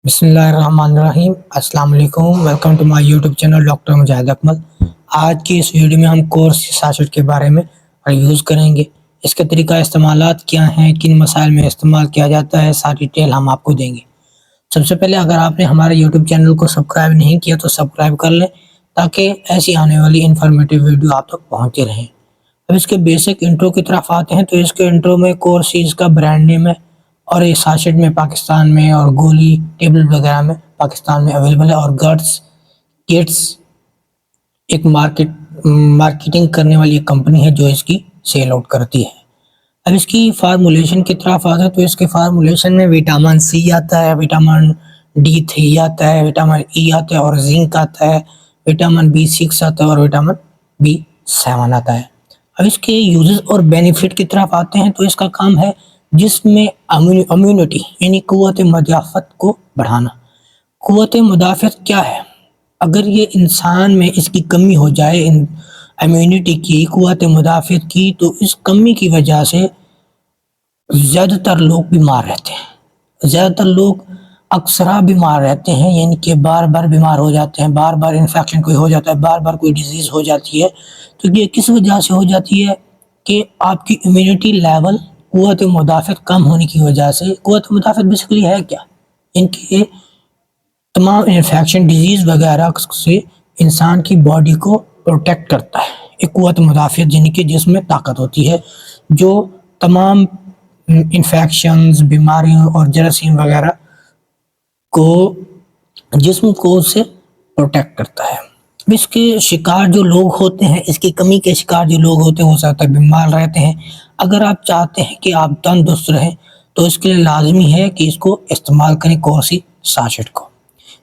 بسم اللہ الرحمن الرحیم۔ السلام علیکم، welcome to my YouTube channel doctor Mujahid Akmal. آج کی اس ویڈیو میں ہم کورس ساشٹ کے بارے میں ریویوز کریں گے۔ اس کے طریقہ استعمالات کیا ہیں، کن مسائل میں استعمال کیا جاتا ہے، ساری ڈیٹیل ہم آپ کو دیں گے۔ سب سے پہلے اگر آپ نے ہمارے یوٹیوب چینل کو سبسکرائب نہیں کیا تو سبسکرائب کر لیں تاکہ ایسی آنے والی انفارمیٹیو ویڈیو آپ تک پہنچتے رہیں۔ اب اس کے بیسک انٹرو کی طرف آتے ہیں تو اس کے انٹرو میں کورسز کا برانڈ نیم ہے اور یہ ساشٹ میں پاکستان میں اور گولی ٹیبل وغیرہ میں پاکستان میں اویلیبل ہے، اور گٹس کٹس ایک مارکیٹنگ کرنے والی ایک کمپنی ہے جو اس کی سیل آؤٹ کرتی ہے۔ اب اس کی فارمولیشن کی طرف آتا ہے تو اس کے فارمولیشن میں وٹامن سی آتا ہے، وٹامن D3 آتا ہے، وٹامن ای آتا ہے اور زنک آتا ہے، وٹامن B6 آتا ہے اور وٹامن B7 آتا ہے۔ اب اس کے یوزز اور بینیفٹ کی طرف آتے ہیں تو اس کا کام ہے جسم میں امیونٹی یعنی قوت مدافعت کو بڑھانا۔ قوت مدافعت کیا ہے؟ اگر یہ انسان میں اس کی کمی ہو جائے امیونٹی کی، قوت مدافعت کی، تو اس کمی کی وجہ سے زیادہ تر لوگ بیمار رہتے ہیں، زیادہ تر لوگ اکثر بیمار رہتے ہیں، یعنی کہ بار بار بیمار ہو جاتے ہیں، بار بار انفیکشن کوئی ہو جاتا ہے، بار بار کوئی ڈیزیز ہو جاتی ہے۔ تو یہ کس وجہ سے ہو جاتی ہے کہ آپ کی امیونٹی لیول، قوت مدافعت کم ہونے کی وجہ سے۔ قوت مدافعت بیسیکلی ہے کیا؟ ان کے تمام انفیکشن ڈیزیز وغیرہ سے انسان کی باڈی کو پروٹیکٹ کرتا ہے۔ ایک قوت مدافعت جن کے جسم میں طاقت ہوتی ہے جو تمام انفیکشنز، بیماریوں اور جراثیم وغیرہ کو جسم کو سے پروٹیکٹ کرتا ہے۔ اس کے شکار جو لوگ ہوتے ہیں، اس کی کمی کے شکار جو لوگ ہوتے ہیں، وہ زیادہ تر بیمار رہتے ہیں۔ اگر آپ چاہتے ہیں کہ آپ تندرست رہیں تو اس کے لیے لازمی ہے کہ اس کو استعمال کریں، کورسی ساشٹ کو۔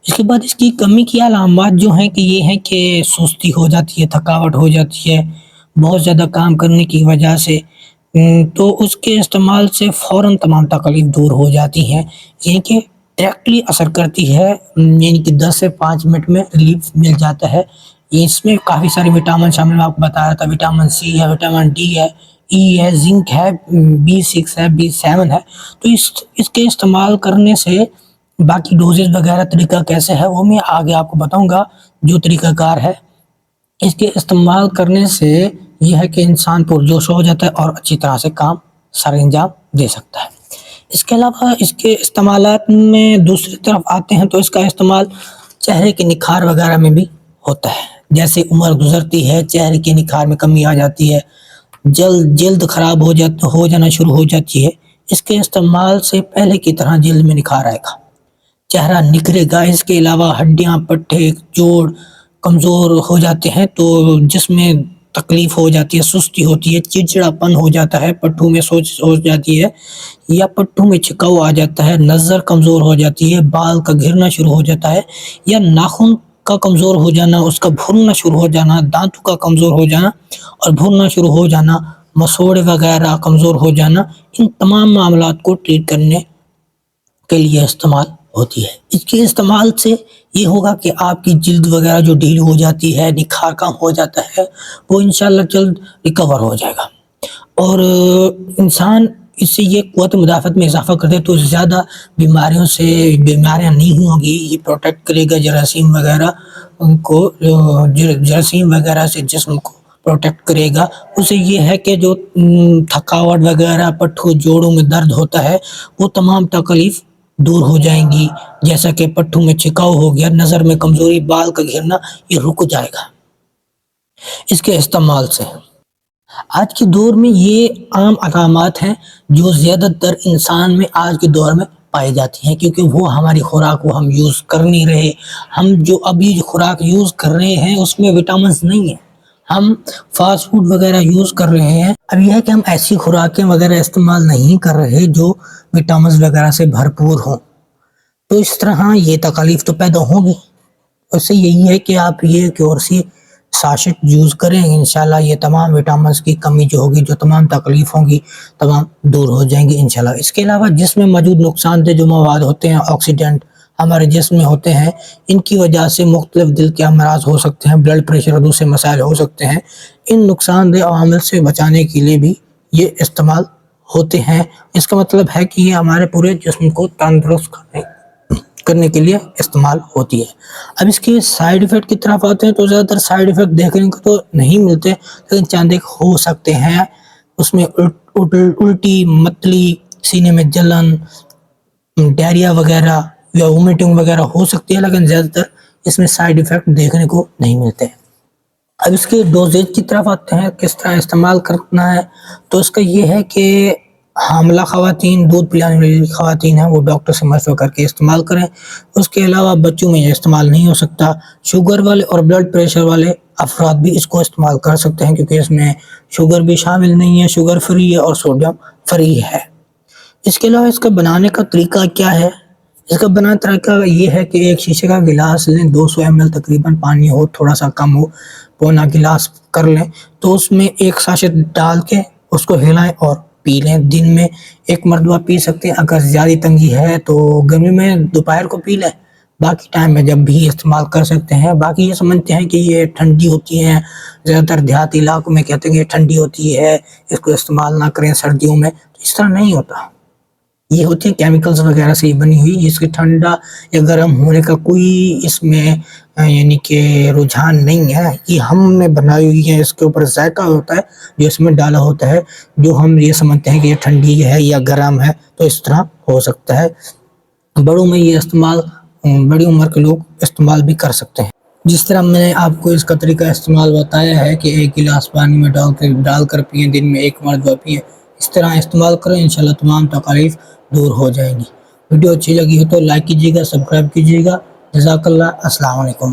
اس کے بعد اس کی کمی کی علامات جو ہیں کہ یہ ہیں کہ سستی ہو جاتی ہے، تھکاوٹ ہو جاتی ہے بہت زیادہ کام کرنے کی وجہ سے، تو اس کے استعمال سے فوراً تمام تکلیف دور ہو جاتی ہیں، یعنی کہ ڈائریکٹلی اثر کرتی ہے، یعنی کہ 10 سے 5 منٹ میں ریلیف مل جاتا ہے۔ اس میں کافی سارے وٹامن شامل، میں آپ کو بتا رہا تھا، وٹامن سی ہے، وٹامن ڈی ہے، ای ہے، زنک ہے، B6 ہے، B7 ہے۔ تو اس کے استعمال کرنے سے باقی ڈوزز وغیرہ طریقہ کیسے ہے وہ میں آگے آپ کو بتاؤں گا جو طریقہ کار ہے۔ اس کے استعمال کرنے سے یہ ہے کہ انسان پرجوش ہو جاتا ہے اور اچھی طرح سے کام سر انجام دے سکتا ہے۔ اس کے علاوہ اس کے استعمالات میں دوسری طرف آتے ہیں تو اس کا استعمال چہرے کے نکھار وغیرہ میں بھی ہوتا ہے۔ جیسے عمر گزرتی ہے، چہرے کے نکھار میں کمی آ جاتی ہے، جلد خراب ہو جانا شروع ہو جاتی ہے، اس کے استعمال سے پہلے کی طرح جلد میں نکھار آئے گا، چہرہ نکھرے گا۔ اس کے علاوہ ہڈیاں، پٹھے، جوڑ کمزور ہو جاتے ہیں تو جسم میں تکلیف ہو جاتی ہے، سستی ہوتی ہے، چڑچڑا پن ہو جاتا ہے، پٹھوں میں سوج ہو جاتی ہے یا پٹھوں میں چھکاؤ آ جاتا ہے، نظر کمزور ہو جاتی ہے، بال کا گرنا شروع ہو جاتا ہے یا ناخن کا کمزور ہو جانا، اس کا بھوننا شروع ہو جانا، دانتوں کا کمزور ہو جانا اور بھوننا شروع ہو جانا، مسوڑے وغیرہ کمزور ہو جانا، ان تمام معاملات کو ٹریٹ کرنے کے لیے استعمال ہوتی ہے۔ اس کے استعمال سے یہ ہوگا کہ آپ کی جلد وغیرہ جو ڈھیلی ہو جاتی ہے، نکھار کم ہو جاتا ہے، وہ انشاءاللہ جلد ریکور ہو جائے گا، اور انسان اس سے یہ قوت مدافعت میں اضافہ کرتے تو زیادہ بیماریاں نہیں ہوں گی، یہ پروٹیکٹ کرے گا جراثیم وغیرہ کو، جراثیم وغیرہ سے جسم کو پروٹیکٹ کرے گا۔ اسے یہ ہے کہ جو تھکاوٹ وغیرہ، پٹھوں جوڑوں میں درد ہوتا ہے، وہ تمام تکلیف دور ہو جائیں گی، جیسا کہ پٹھوں میں چھکاؤ ہو گیا، نظر میں کمزوری، بال کا گرنا، یہ رک جائے گا اس کے استعمال سے۔ آج کے دور میں یہ عام علامات ہیں جو زیادہ تر انسان میں آج کے دور میں پائی جاتی ہیں، کیونکہ وہ ہماری خوراک کو ہم یوز کر نہیں رہے۔ ہم جو ابھی خوراک یوز کر رہے ہیں اس میں وٹامنز نہیں ہیں، ہم فاسٹ فوڈ وغیرہ یوز کر رہے ہیں۔ اب یہ ہے کہ ہم ایسی خوراکیں وغیرہ استعمال نہیں کر رہے جو وٹامنز وغیرہ سے بھرپور ہوں، تو اس طرح یہ تکلیف تو پیدا ہوگی۔ اس سے یہی ہے کہ آپ یہ کورسی ساشٹ یوز کریں، انشاءاللہ یہ تمام وٹامنز کی کمی جو ہوگی، جو تمام تکلیف ہوں گی، تمام دور ہو جائیں گی انشاءاللہ۔ اس کے علاوہ جسم میں موجود نقصان دہ جو مواد ہوتے ہیں، آکسیڈنٹ ہمارے جسم میں ہوتے ہیں، ان کی وجہ سے مختلف دل کے امراض ہو سکتے ہیں، بلڈ پریشر اور دوسرے مسائل ہو سکتے ہیں۔ ان نقصان دہ عوامل سے بچانے کے لیے بھی یہ استعمال ہوتے ہیں۔ اس کا مطلب ہے کہ یہ ہمارے پورے جسم کو تندرست کرنے کے لیے استعمال ہوتی ہے۔ اب اس کے سائیڈ ایفیکٹ کی طرف آتے ہیں تو زیادہ تر سائیڈ ایفیکٹ دیکھنے کو تو نہیں ملتے، لیکن چند ایک ہو سکتے ہیں۔ اس میں الٹی، متلی، سینے میں جلن، ڈائریا وغیرہ یا وومیٹنگ وغیرہ ہو سکتی ہے، لیکن زیادہ تر اس میں سائیڈ ایفیکٹ دیکھنے کو نہیں ملتے۔ اب اس کے ڈوزیج کی طرف آتے ہیں، کس طرح استعمال کرنا ہے، تو اس کا یہ ہے کہ حاملہ خواتین، دودھ پلانے والی خواتین ہیں، وہ ڈاکٹر سے مشورہ کر کے استعمال کریں۔ اس کے علاوہ بچوں میں یہ استعمال نہیں ہو سکتا۔ شوگر والے اور بلڈ پریشر والے افراد بھی اس کو استعمال کر سکتے ہیں، کیونکہ اس میں شوگر بھی شامل نہیں ہے، شوگر فری ہے اور سوڈیم فری ہے۔ اس کے علاوہ اس کا بنانے کا طریقہ کیا ہے؟ اس کا بنانے کا طریقہ یہ ہے کہ ایک شیشے کا گلاس لیں، 200 ml تقریباً پانی ہو، تھوڑا سا کم ہو، پونا گلاس کر لیں، تو اس میں ایک ساشت ڈال کے اس کو ہلائیں اور پی لیں۔ دن میں ایک مرتبہ پی سکتے ہیں، اگر زیادہ تنگی ہے تو گرمی میں دوپہر کو پی لیں، باقی ٹائم میں جب بھی استعمال کر سکتے ہیں۔ باقی یہ سمجھتے ہیں کہ یہ ٹھنڈی ہوتی ہیں، زیادہ تر دیہاتی علاقوں میں کہتے ہیں کہ یہ ٹھنڈی ہوتی ہے، اس کو استعمال نہ کریں سردیوں میں، تو اس طرح نہیں ہوتا۔ یہ ہوتی ہے کیمیکلز وغیرہ سے بنی ہوئی، اس کے ٹھنڈا یا گرم ہونے کا کوئی اس میں یعنی کہ رجحان نہیں ہے۔ یہ ہم نے بنائی ہوئی ہے، اس کے اوپر ذائقہ ہوتا ہے جو اس میں ڈالا ہوتا ہے، جو ہم یہ سمجھتے ہیں کہ یہ ٹھنڈی ہے یا گرم ہے، تو اس طرح ہو سکتا ہے۔ بڑوں میں یہ استعمال بڑی عمر کے لوگ استعمال بھی کر سکتے ہیں۔ جس طرح میں نے آپ کو اس کا طریقہ استعمال بتایا ہے کہ ایک گلاس پانی میں ڈال کر پئیں، دن میں ایک مرتبہ پئیں، اس طرح استعمال کریں، انشاءاللہ تمام تکالیف دور ہو جائیں گی۔ ویڈیو اچھی لگی ہو تو لائک کیجیے گا، سبسکرائب کیجیے گا۔ جزاک اللہ، السلام علیکم۔